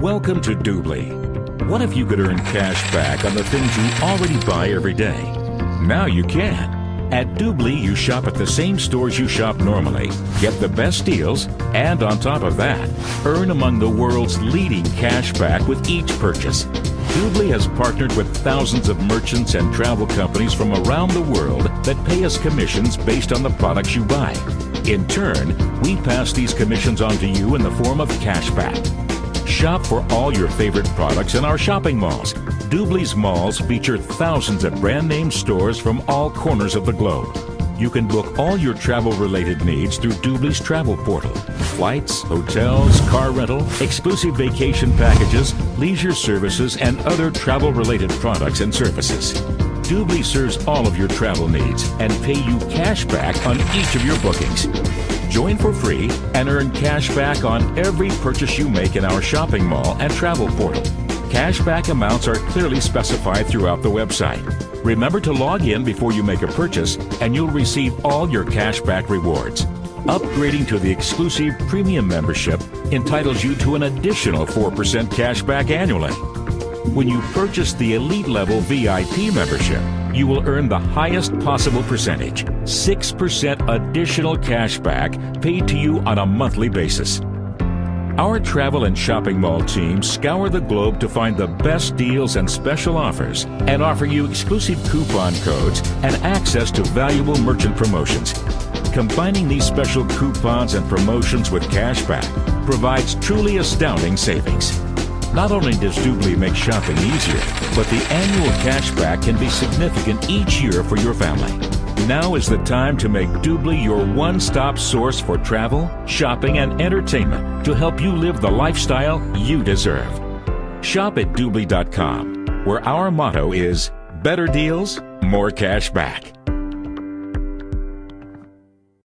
Welcome to Doobly. What if you could earn cash back on the things you already buy every day? Now you can. At Doobly, you shop at the same stores you shop normally, get the best deals, and on top of that, earn among the world's leading cash back with each purchase. Doobly has partnered with thousands of merchants and travel companies from around the world that pay us commissions based on the products you buy. In turn, we pass these commissions on to you in the form of cash back. Shop for all your favorite products in our shopping malls. Doobly's malls feature thousands of brand name stores from all corners of the globe. You can book all your travel-related needs through Doobly's travel portal. Flights, hotels, car rental, exclusive vacation packages, leisure services, and other travel-related products and services. Doobly serves all of your travel needs and pay you cash back on each of your bookings. Join for free and earn cash back on every purchase you make in our shopping mall and travel portal. Cashback amounts are clearly specified throughout the website. Remember to log in before you make a purchase and you'll receive all your cashback rewards. Upgrading to the exclusive premium membership entitles you to an additional 4% cashback annually. When you purchase the elite level VIP membership, you will earn the highest possible percentage, 6% additional cashback paid to you on a monthly basis. Our travel and shopping mall teams scour the globe to find the best deals and special offers and offer you exclusive coupon codes and access to valuable merchant promotions. Combining these special coupons and promotions with cashback provides truly astounding savings. Not only does Doobly make shopping easier, but the annual cashback can be significant each year for your family. Now is the time to make Doobly your one-stop source for travel, shopping, and entertainment to help you live the lifestyle you deserve. Shop at Doobly.com, where our motto is better deals, more cash back.